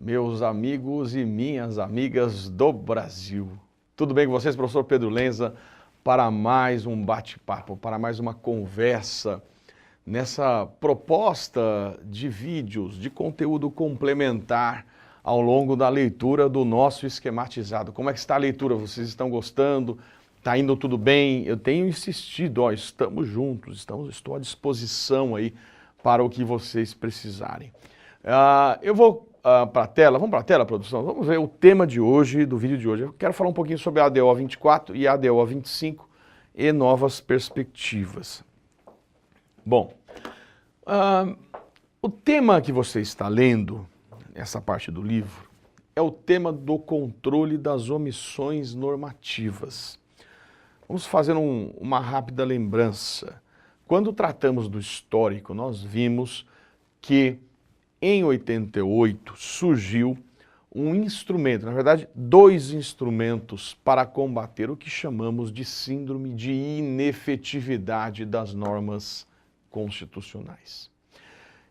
meus amigos e minhas amigas do Brasil. Tudo bem com vocês, professor Pedro Lenza, para mais um bate-papo, para mais uma conversa nessa proposta de vídeos, de conteúdo complementar ao longo da leitura do nosso esquematizado. Como é que está a leitura? Vocês estão gostando? Está indo tudo bem? Eu tenho insistido, estamos juntos, estou à disposição aí para o que vocês precisarem. Eu vou para a tela, vamos para a tela, produção? Vamos ver o tema de hoje, do vídeo de hoje. Eu quero falar um pouquinho sobre a ADO 24 e a ADO 25 e novas perspectivas. Bom, o tema que você está lendo, essa parte do livro, é o tema do controle das omissões normativas. Vamos fazer uma rápida lembrança. Quando tratamos do histórico, nós vimos que em 88 surgiu um instrumento, na verdade, dois instrumentos para combater o que chamamos de síndrome de inefetividade das normas constitucionais.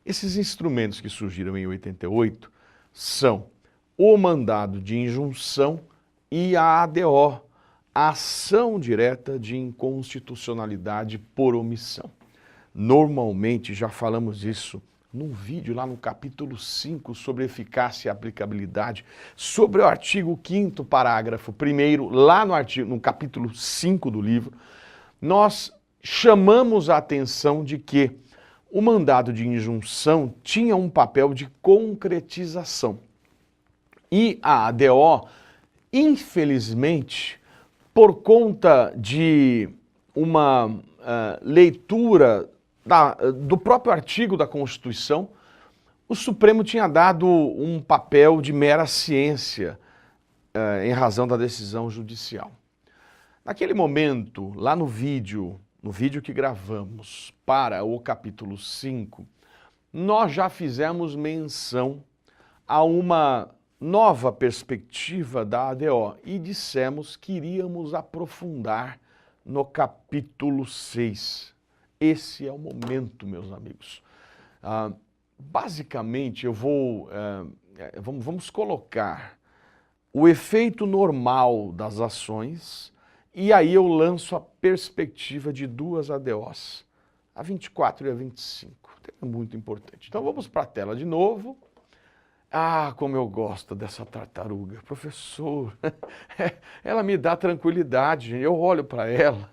Esses instrumentos que surgiram em 88 são o mandado de injunção e a ADO, a ação direta de inconstitucionalidade por omissão. Normalmente, já falamos disso num vídeo lá no capítulo 5 sobre eficácia e aplicabilidade, sobre o artigo 5º parágrafo 1º, lá no capítulo 5 do livro, nós chamamos a atenção de que o mandado de injunção tinha um papel de concretização. E a ADO, infelizmente, por conta de uma leitura do próprio artigo da Constituição, o Supremo tinha dado um papel de mera ciência em razão da decisão judicial. Naquele momento, lá no vídeo que gravamos para o capítulo 5, nós já fizemos menção a uma nova perspectiva da ADO e dissemos que iríamos aprofundar no capítulo 6. Esse é o momento, meus amigos. Basicamente, vamos colocar o efeito normal das ações e aí eu lanço a perspectiva de duas ADOs, a 24 e a 25. É muito importante. Então vamos para a tela de novo. Como eu gosto dessa tartaruga. Professor, ela me dá tranquilidade, eu olho para ela,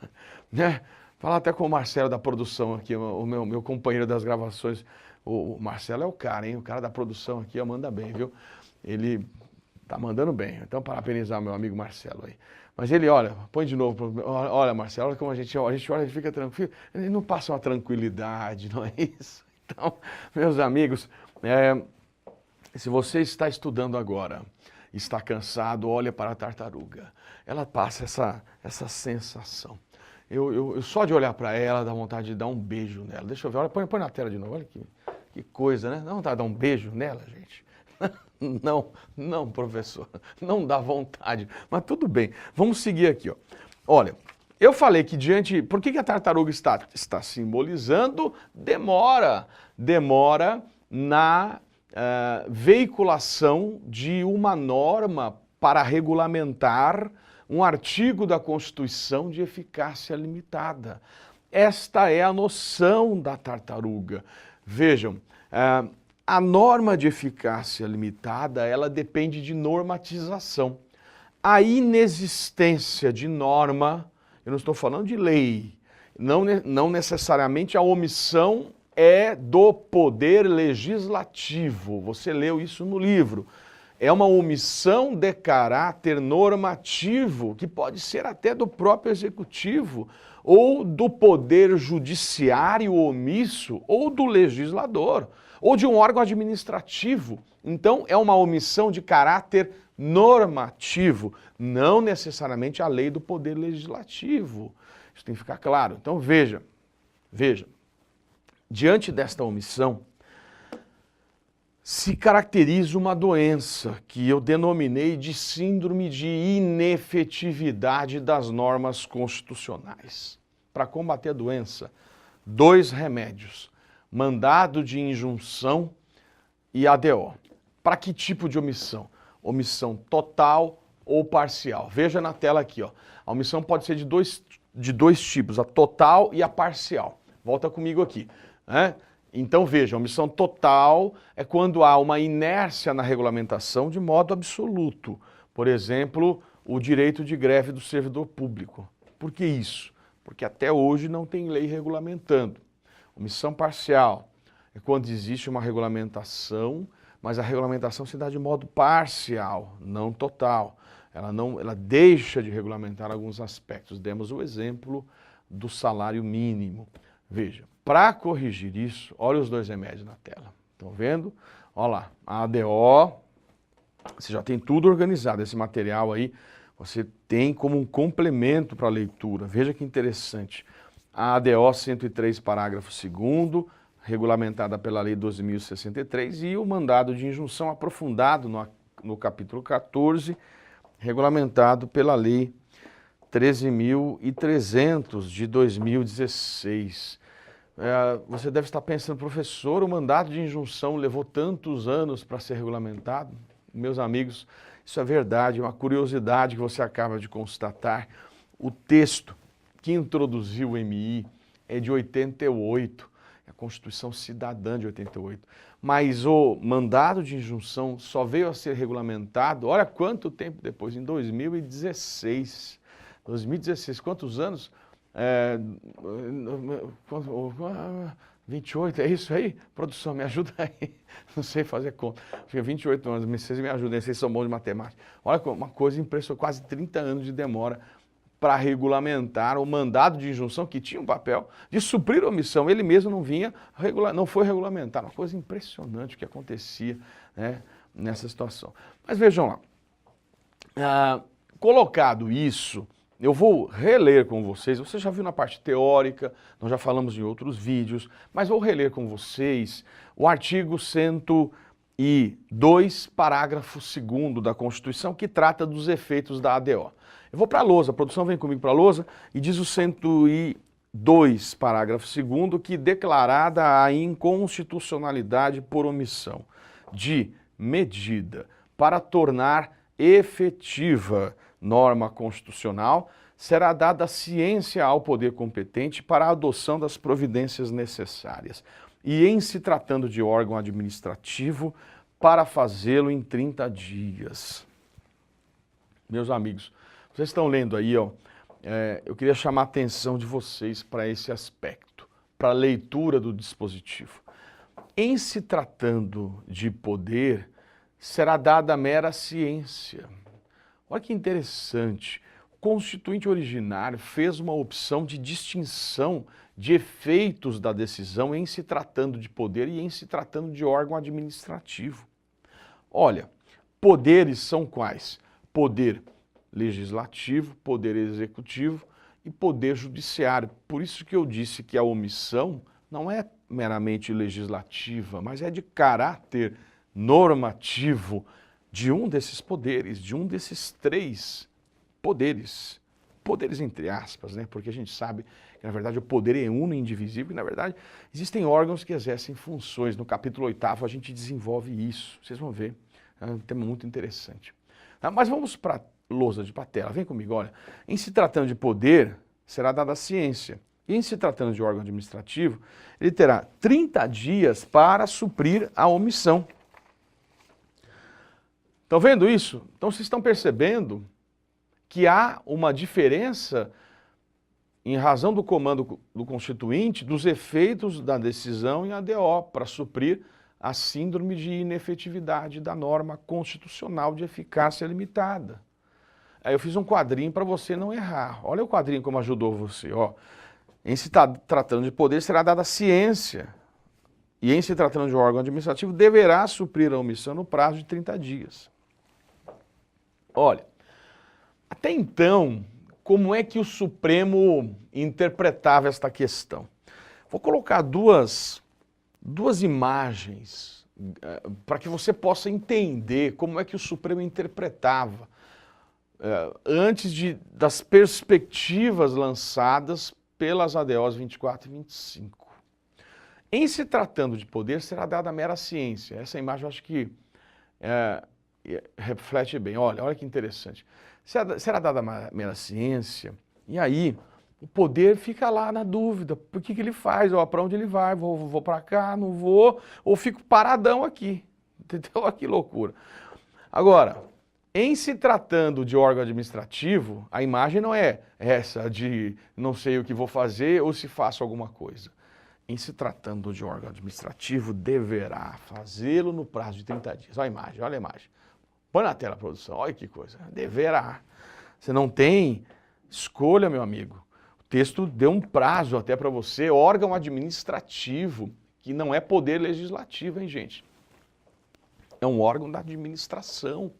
né? Falar até com o Marcelo da produção aqui, o meu companheiro das gravações. O Marcelo é o cara, hein? O cara da produção aqui, manda bem, viu? Ele tá mandando bem. Então, parabenizar meu amigo Marcelo aí. Mas ele, olha, põe de novo. Olha, Marcelo, olha como a gente olha e fica tranquilo. Ele não passa uma tranquilidade, não é isso? Então, meus amigos, se você está estudando agora, está cansado, olha para a tartaruga. Ela passa essa sensação. Eu só de olhar para ela, dá vontade de dar um beijo nela. Deixa eu ver, olha, põe na tela de novo, olha que coisa, né? Dá vontade de dar um beijo nela, gente? Não, professor, não dá vontade. Mas tudo bem, vamos seguir aqui, ó. Olha, eu falei que por que a tartaruga está simbolizando? Demora na veiculação de uma norma para regulamentar um artigo da Constituição de eficácia limitada. Esta é a noção da tartaruga. Vejam, a norma de eficácia limitada, ela depende de normatização. A inexistência de norma, eu não estou falando de lei, não necessariamente a omissão é do poder legislativo. Você leu isso no livro. É uma omissão de caráter normativo, que pode ser até do próprio executivo, ou do poder judiciário omisso, ou do legislador, ou de um órgão administrativo. Então, é uma omissão de caráter normativo, não necessariamente a lei do poder legislativo. Isso tem que ficar claro. Então, veja, diante desta omissão, se caracteriza uma doença que eu denominei de síndrome de inefetividade das normas constitucionais. Para combater a doença, 2 remédios, mandado de injunção e ADO. Para que tipo de omissão? Omissão total ou parcial. Veja na tela aqui, ó. A omissão pode ser de dois tipos, a total e a parcial. Volta comigo aqui, né? Então veja, a omissão total é quando há uma inércia na regulamentação de modo absoluto. Por exemplo, o direito de greve do servidor público. Por que isso? Porque até hoje não tem lei regulamentando. Omissão parcial é quando existe uma regulamentação, mas a regulamentação se dá de modo parcial, não total. Ela deixa de regulamentar alguns aspectos. Demos o exemplo do salário mínimo. Veja, para corrigir isso, olha os dois remédios na tela. Estão vendo? Olha lá, a ADO, você já tem tudo organizado. Esse material aí, você tem como um complemento para a leitura. Veja que interessante. A ADO 103, parágrafo 2º, regulamentada pela Lei 12.063, e o mandado de injunção aprofundado no capítulo 14, regulamentado pela Lei 13.300 de 2016. Você deve estar pensando, professor, o mandado de injunção levou tantos anos para ser regulamentado? Meus amigos, isso é verdade, é uma curiosidade que você acaba de constatar. O texto que introduziu o MI é de 88, a Constituição Cidadã de 88. Mas o mandado de injunção só veio a ser regulamentado, olha quanto tempo depois, em 2016. 2016, quantos anos? 28, é isso aí? Produção, me ajuda aí. Não sei fazer conta. Fica 28 anos, vocês me ajudem, vocês são bons de matemática. Olha uma coisa impressionante, quase 30 anos de demora para regulamentar o mandado de injunção, que tinha um papel de suprir a omissão. Ele mesmo não foi regulamentar. Uma coisa impressionante que acontecia, né, nessa situação. Mas vejam lá, colocado isso, eu vou reler com vocês. Você já viu na parte teórica, nós já falamos em outros vídeos, mas vou reler com vocês o artigo 102, parágrafo 2º da Constituição, que trata dos efeitos da ADO. Eu vou para a lousa, a produção vem comigo para a lousa, e diz o 102, parágrafo 2º, que declarada a inconstitucionalidade por omissão de medida para tornar efetiva norma constitucional, será dada ciência ao poder competente para a adoção das providências necessárias, e em se tratando de órgão administrativo, para fazê-lo em 30 dias. Meus amigos, vocês estão lendo aí, ó, eu queria chamar a atenção de vocês para esse aspecto, para a leitura do dispositivo. Em se tratando de poder, será dada mera ciência. Olha que interessante, o Constituinte originário fez uma opção de distinção de efeitos da decisão em se tratando de poder e em se tratando de órgão administrativo. Olha, poderes são quais? Poder legislativo, poder executivo e poder judiciário. Por isso que eu disse que a omissão não é meramente legislativa, mas é de caráter normativo de um desses poderes, de um desses três poderes. Poderes entre aspas, né? Porque a gente sabe que, na verdade, o poder é uno e indivisível e, na verdade, existem órgãos que exercem funções. No capítulo 8º, a gente desenvolve isso. Vocês vão ver. É um tema muito interessante. Mas vamos para a lousa de patela. Vem comigo, olha. Em se tratando de poder, será dada a ciência. E em se tratando de órgão administrativo, ele terá 30 dias para suprir a omissão. Estão vendo isso? Então vocês estão percebendo que há uma diferença em razão do comando do Constituinte dos efeitos da decisão em ADO para suprir a síndrome de inefetividade da norma constitucional de eficácia limitada. Aí eu fiz um quadrinho para você não errar. Olha o quadrinho como ajudou você. Ó. Em se tratando de poder, será dada ciência. E em se tratando de um órgão administrativo, deverá suprir a omissão no prazo de 30 dias. Olha, até então, como é que o Supremo interpretava esta questão? Vou colocar duas imagens para que você possa entender como é que o Supremo interpretava antes das perspectivas lançadas pelas ADOs 24 e 25. Em se tratando de poder, será dada mera ciência. Essa imagem eu acho que reflete bem, olha que interessante. Será dada a mera ciência, e aí o poder fica lá na dúvida, por que ele faz, para onde ele vai, vou para cá, não vou, ou fico paradão aqui, entendeu? Olha que loucura. Agora, em se tratando de órgão administrativo, a imagem não é essa de não sei o que vou fazer ou se faço alguma coisa. Em se tratando de órgão administrativo, deverá fazê-lo no prazo de 30 dias. Olha a imagem. Põe na tela, produção, olha que coisa. Deverá. Você não tem escolha, meu amigo. O texto deu um prazo até para você, órgão administrativo, que não é poder legislativo, hein, gente? É um órgão da administração.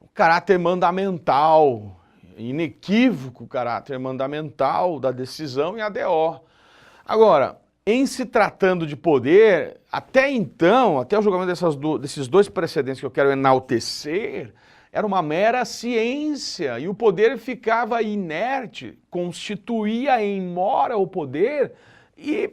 O caráter mandamental, inequívoco caráter mandamental da decisão e ADO. Agora, em se tratando de poder, até então, até o julgamento desses dois precedentes que eu quero enaltecer, era uma mera ciência e o poder ficava inerte, constituía em mora o poder e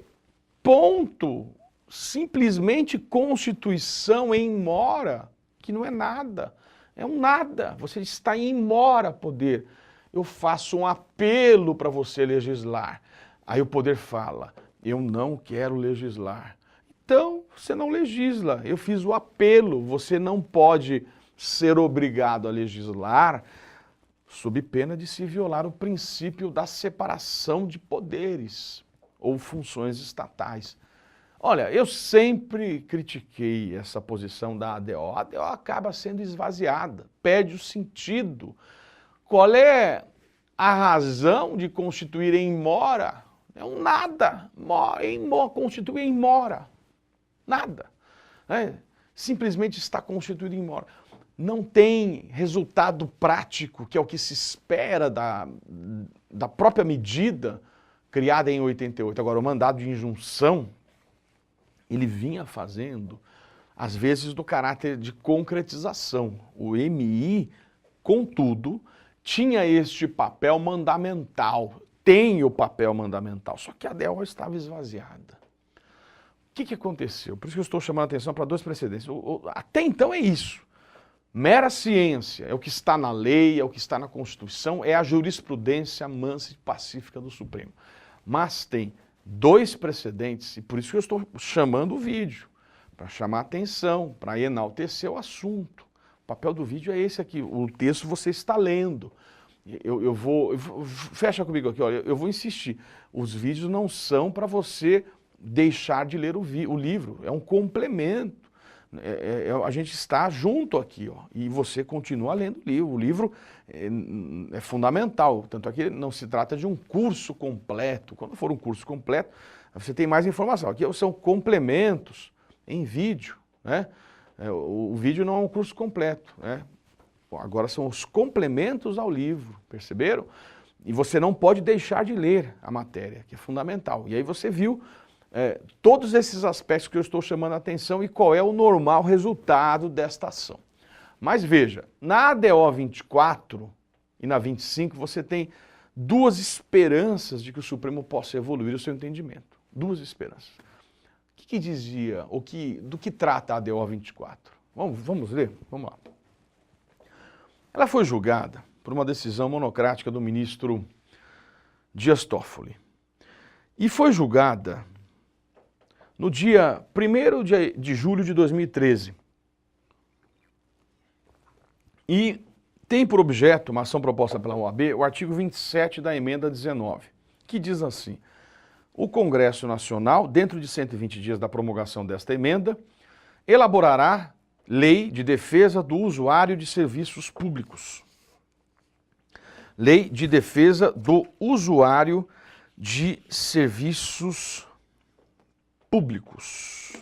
ponto. Simplesmente constituição em mora, que não é nada. É um nada, você está em mora, poder. Eu faço um apelo para você legislar. Aí o poder fala, eu não quero legislar. Então, você não legisla. Eu fiz o apelo, você não pode ser obrigado a legislar sob pena de se violar o princípio da separação de poderes ou funções estatais. Olha, eu sempre critiquei essa posição da ADO. A ADO acaba sendo esvaziada, perde o sentido. Qual é a razão de constituir em mora? É um nada. Constituir em mora. Nada. Simplesmente está constituído em mora. Não tem resultado prático, que é o que se espera da própria medida criada em 88. Agora, o mandado de injunção, ele vinha fazendo, às vezes, do caráter de concretização. O MI, contudo, tinha este papel mandamental, tem o papel mandamental, só que a ADO estava esvaziada. O que aconteceu? Por isso que eu estou chamando a atenção para dois precedentes. Até então é isso. Mera ciência, é o que está na lei, é o que está na Constituição, é a jurisprudência mansa e pacífica do Supremo. Mas tem dois precedentes, e por isso que eu estou chamando o vídeo, para chamar a atenção, para enaltecer o assunto. O papel do vídeo é esse aqui, o texto você está lendo. Fecha comigo aqui, olha, eu vou insistir. Os vídeos não são para você deixar de ler o livro, é um complemento. A gente está junto aqui, ó, e você continua lendo o livro. O livro é fundamental, tanto é que não se trata de um curso completo. Quando for um curso completo, você tem mais informação. Aqui são complementos em vídeo, né? O vídeo não é um curso completo, né? Agora são os complementos ao livro, perceberam? E você não pode deixar de ler a matéria, que é fundamental. E aí você viu todos esses aspectos que eu estou chamando a atenção e qual é o normal resultado desta ação. Mas veja, na ADO 24 e na 25 você tem duas esperanças de que o Supremo possa evoluir o seu entendimento. Duas esperanças. O que dizia, do que trata a ADO 24? Vamos ler? Vamos lá. Ela foi julgada por uma decisão monocrática do ministro Dias Toffoli. E foi julgada no dia 1º de julho de 2013. E tem por objeto, uma ação proposta pela OAB, o artigo 27 da emenda 19, que diz assim: o Congresso Nacional, dentro de 120 dias da promulgação desta emenda, elaborará lei de defesa do usuário de serviços públicos. Lei de defesa do usuário de serviços públicos.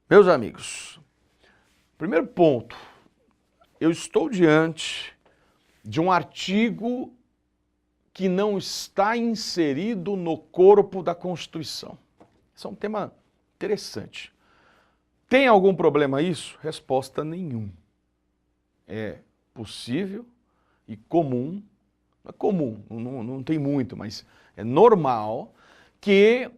Meus amigos, primeiro ponto, eu estou diante de um artigo que não está inserido no corpo da Constituição. Esse é um tema interessante. Tem algum problema isso? Resposta: nenhum. É possível e comum, não tem muito, mas é normal que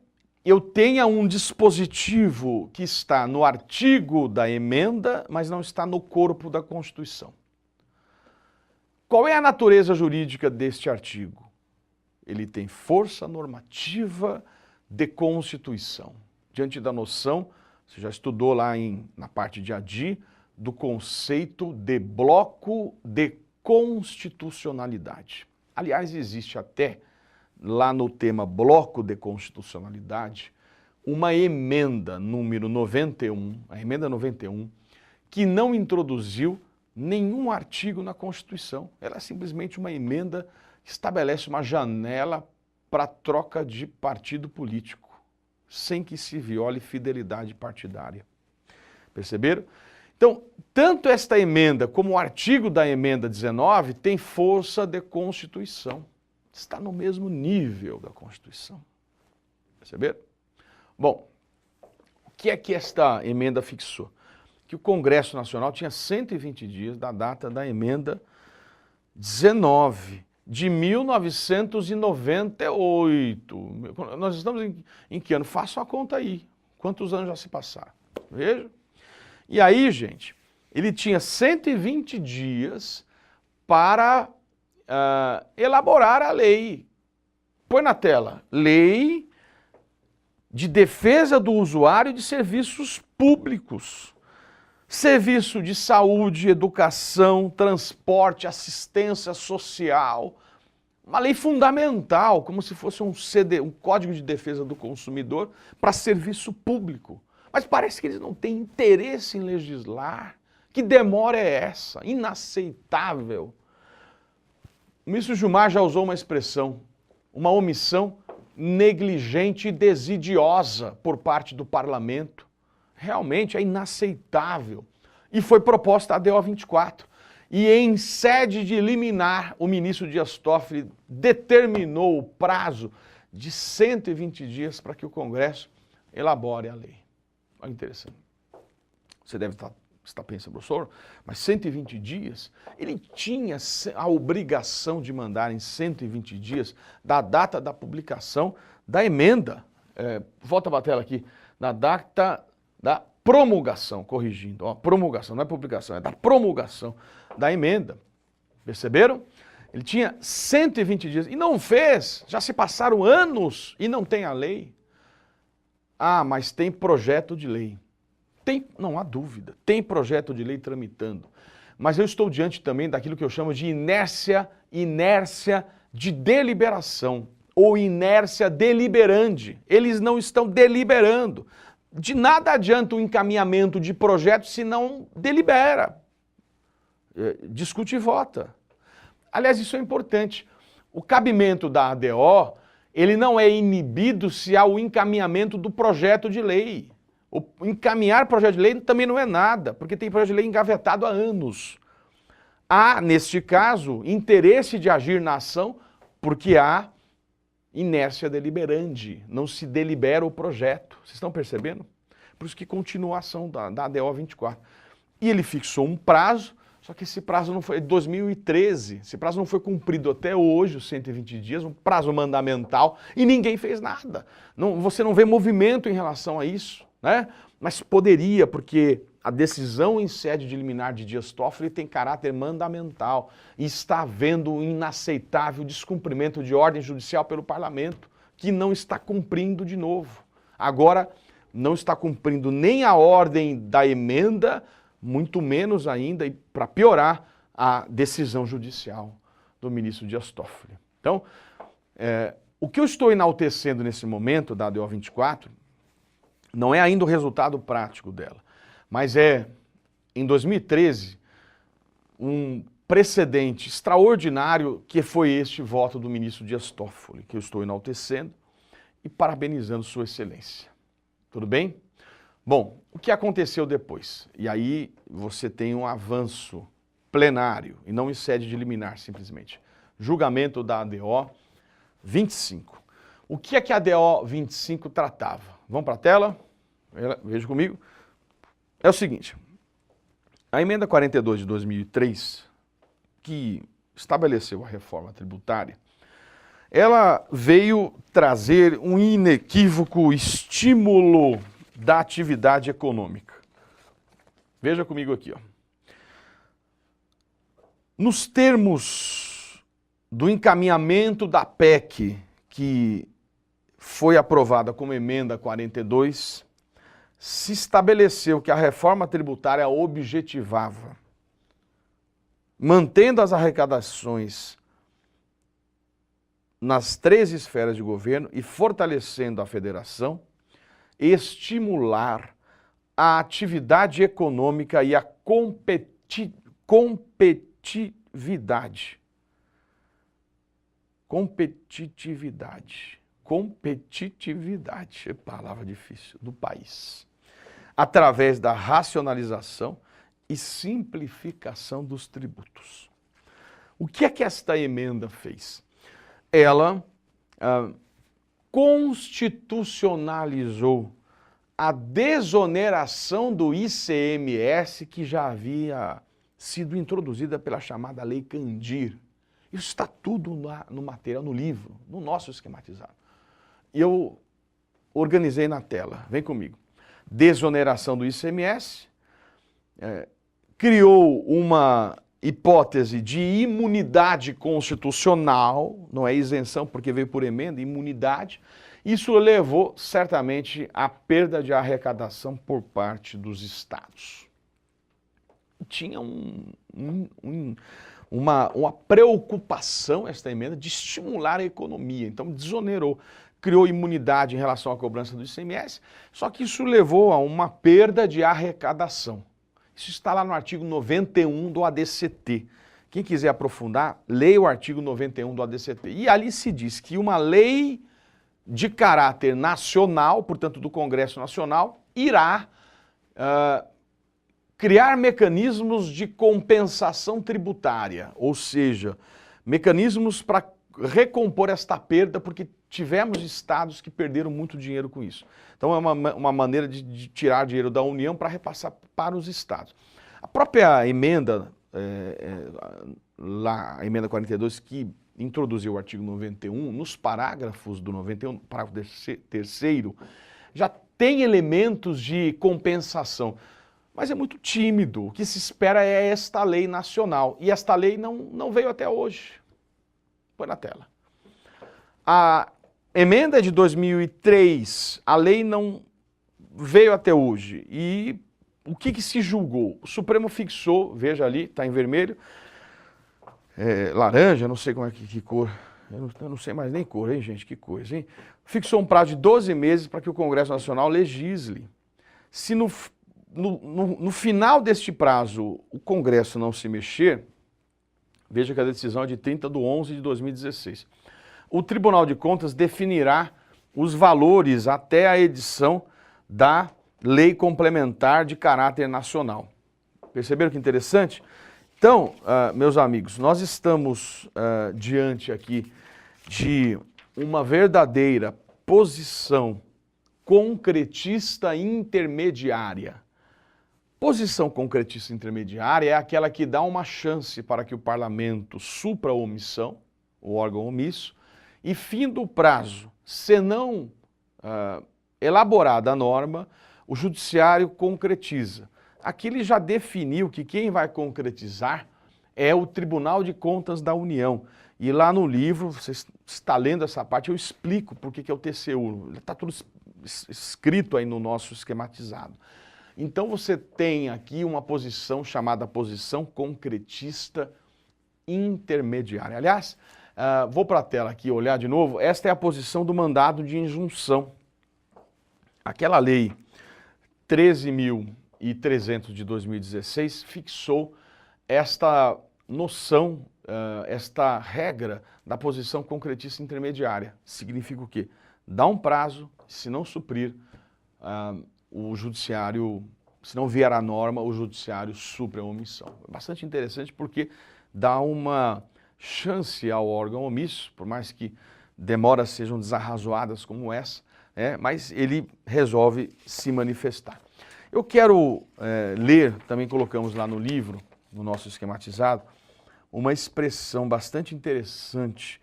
eu tenha um dispositivo que está no artigo da emenda, mas não está no corpo da Constituição. Qual é a natureza jurídica deste artigo? Ele tem força normativa de Constituição. Diante da noção, você já estudou lá na parte de ADI, do conceito de bloco de constitucionalidade. Aliás, existe até, lá no tema bloco de constitucionalidade, uma emenda número 91, a emenda 91, que não introduziu nenhum artigo na Constituição. Ela é simplesmente uma emenda que estabelece uma janela para troca de partido político, sem que se viole fidelidade partidária. Perceberam? Então, tanto esta emenda como o artigo da emenda 19 tem força de Constituição. Está no mesmo nível da Constituição. Perceberam? Bom, o que é que esta emenda fixou? Que o Congresso Nacional tinha 120 dias da data da emenda 19 de 1998. Nós estamos em que ano? Façam a conta aí. Quantos anos já se passaram? Veja. E aí, gente, ele tinha 120 dias para elaborar a lei. Põe na tela. Lei de defesa do usuário de serviços públicos. Serviço de saúde, educação, transporte, assistência social. Uma lei fundamental, como se fosse um Código de Defesa do Consumidor para serviço público. Mas parece que eles não têm interesse em legislar. Que demora é essa? Inaceitável. O ministro Gilmar já usou uma expressão, uma omissão negligente e desidiosa por parte do parlamento. Realmente é inaceitável. E foi proposta a ADO 24. E em sede de liminar, o ministro Dias Toffoli determinou o prazo de 120 dias para que o Congresso elabore a lei. Olha que interessante. Você deve estar pensando, professor, mas 120 dias? Ele tinha a obrigação de mandar em 120 dias da data da publicação da emenda. Volta para a tela aqui. Na data da promulgação, corrigindo. Ó, promulgação, não é publicação, é da promulgação da emenda. Perceberam? Ele tinha 120 dias e não fez. Já se passaram anos e não tem a lei. Ah, mas tem projeto de lei. Tem, não há dúvida, tem projeto de lei tramitando. Mas eu estou diante também daquilo que eu chamo de inércia de deliberação, ou inércia deliberante. Eles não estão deliberando. De nada adianta o encaminhamento de projeto se não delibera. Discute e vota. Aliás, isso é importante. O cabimento da ADO, ele não é inibido se há o encaminhamento do projeto de lei. O encaminhar projeto de lei também não é nada, porque tem projeto de lei engavetado há anos. Há, neste caso, interesse de agir na ação, porque há inércia deliberante, não se delibera o projeto. Vocês estão percebendo? Por isso que continua a ação da ADO 24. E ele fixou um prazo, só que esse prazo não foi, 2013, esse prazo não foi cumprido até hoje, os 120 dias, um prazo mandamental, e ninguém fez nada. Você não vê movimento em relação a isso, né? Mas poderia, porque a decisão em sede de liminar de Dias Toffoli tem caráter mandamental e está havendo um inaceitável descumprimento de ordem judicial pelo parlamento, que não está cumprindo de novo. Agora, não está cumprindo nem a ordem da emenda, muito menos ainda, e para piorar, a decisão judicial do ministro Dias Toffoli. Então, o que eu estou enaltecendo nesse momento da ADO 24 não é ainda o resultado prático dela, mas em 2013, um precedente extraordinário que foi este voto do ministro Dias Toffoli, que eu estou enaltecendo e parabenizando Sua Excelência. Tudo bem? Bom, o que aconteceu depois? E aí você tem um avanço plenário, e não em sede de liminar, simplesmente. Julgamento da ADO 25. O que é que a ADO 25 tratava? Vamos para a tela? Veja comigo. É o seguinte, a emenda 42 de 2003, que estabeleceu a reforma tributária, ela veio trazer um inequívoco estímulo da atividade econômica. Veja comigo aqui, ó. Nos termos do encaminhamento da PEC, que foi aprovada como emenda 42, se estabeleceu que a reforma tributária objetivava, mantendo as arrecadações nas 3 esferas de governo e fortalecendo a federação, estimular a atividade econômica e a competitividade. Competitividade, é palavra difícil, do país. Através da racionalização e simplificação dos tributos. O que é que esta emenda fez? Ela constitucionalizou a desoneração do ICMS que já havia sido introduzida pela chamada Lei Candir. Isso está tudo no material, no livro, no nosso esquematizado. E eu organizei na tela, vem comigo. Desoneração do ICMS, criou uma hipótese de imunidade constitucional, não é isenção porque veio por emenda, imunidade. Isso levou certamente à perda de arrecadação por parte dos estados. Tinha uma preocupação, esta emenda, de estimular a economia, então desonerou. Criou imunidade em relação à cobrança do ICMS, só que isso levou a uma perda de arrecadação. Isso está lá no artigo 91 do ADCT. Quem quiser aprofundar, leia o artigo 91 do ADCT. E ali se diz que uma lei de caráter nacional, portanto do Congresso Nacional, irá criar mecanismos de compensação tributária, ou seja, mecanismos para recompor esta perda, porque tivemos estados que perderam muito dinheiro com isso. Então é uma maneira de tirar dinheiro da União para repassar para os estados. A própria emenda, lá, a emenda 42, que introduziu o artigo 91, nos parágrafos do 91, parágrafo 3º, já tem elementos de compensação, mas é muito tímido. O que se espera é esta lei nacional, e esta lei não veio até hoje. Põe na tela. A emenda de 2003, a lei não veio até hoje. E o que se julgou? O Supremo fixou, veja ali, está em vermelho, laranja, não sei como é que cor, eu não sei mais nem cor, hein, gente, que coisa, hein? Fixou um prazo de 12 meses para que o Congresso Nacional legisle. Se no final deste prazo o Congresso não se mexer, veja que a decisão é de 30/11/2016. O Tribunal de Contas definirá os valores até a edição da lei complementar de caráter nacional. Perceberam que interessante? Então, meus amigos, nós estamos diante aqui de uma verdadeira posição concretista intermediária. Posição concretista intermediária é aquela que dá uma chance para que o parlamento supra a omissão, o órgão omisso, e fim do prazo, se não elaborada a norma, o judiciário concretiza. Aqui ele já definiu que quem vai concretizar é o Tribunal de Contas da União. E lá no livro, você está lendo essa parte, eu explico por que é o TCU. Está tudo escrito aí no nosso esquematizado. Então você tem aqui uma posição chamada posição concretista intermediária. Aliás, vou para a tela aqui olhar de novo. Esta é a posição do mandado de injunção. Aquela lei 13.300 de 2016 fixou esta noção, esta regra da posição concretista intermediária. Significa o quê? Dá um prazo, se não suprir, o judiciário, se não vier a norma, o judiciário supre a omissão. É bastante interessante porque dá uma chance ao órgão omisso, por mais que demoras sejam desarrazoadas como essa, mas ele resolve se manifestar. Eu quero ler, também colocamos lá no livro, no nosso esquematizado, uma expressão bastante interessante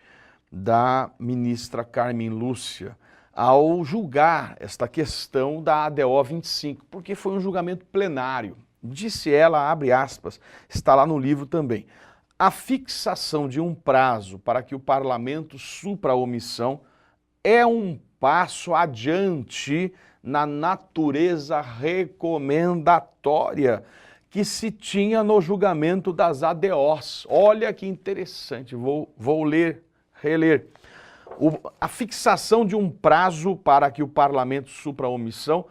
da ministra Carmen Lúcia ao julgar esta questão da ADO 25, porque foi um julgamento plenário. Disse ela, abre aspas, está lá no livro também, a fixação de um prazo para que o parlamento supra a omissão é um passo adiante na natureza recomendatória que se tinha no julgamento das ADOs. Olha que interessante, vou reler. A fixação de um prazo para que o parlamento supra a omissão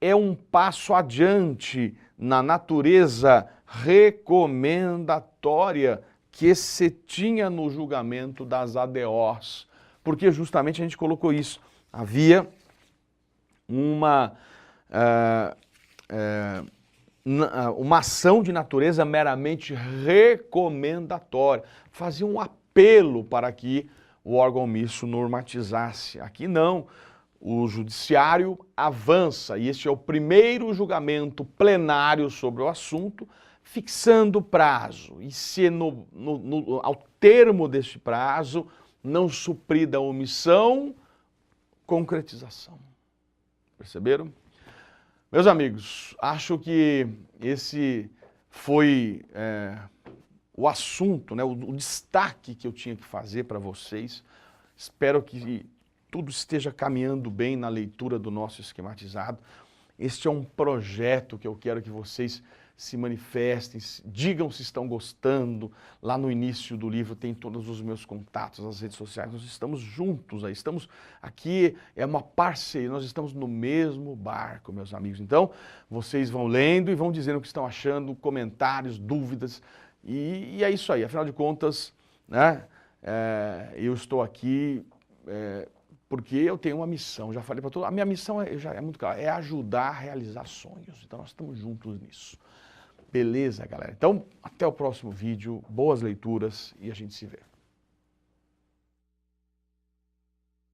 é um passo adiante na natureza recomendatória que se tinha no julgamento das ADOs. Porque justamente a gente colocou isso. Havia uma ação de natureza meramente recomendatória. Fazia um apelo para que o órgão omisso normatizasse. Aqui não. O judiciário avança, e este é o primeiro julgamento plenário sobre o assunto, fixando o prazo. E se ao termo deste prazo não suprida a omissão, concretização. Perceberam? Meus amigos, acho que esse foi o assunto, né, o destaque que eu tinha que fazer para vocês. Espero que tudo esteja caminhando bem na leitura do nosso esquematizado. Este é um projeto que eu quero que vocês se manifestem, digam se estão gostando. Lá no início do livro tem todos os meus contatos, as redes sociais. Nós estamos juntos, estamos aqui, é uma parceria, nós estamos no mesmo barco, meus amigos. Então, vocês vão lendo e vão dizendo o que estão achando, comentários, dúvidas. E é isso aí, afinal de contas, né, eu estou aqui porque eu tenho uma missão, já falei para todos, a minha missão já é muito clara, é ajudar a realizar sonhos. Então nós estamos juntos nisso. Beleza, galera? Então, até o próximo vídeo, boas leituras e a gente se vê.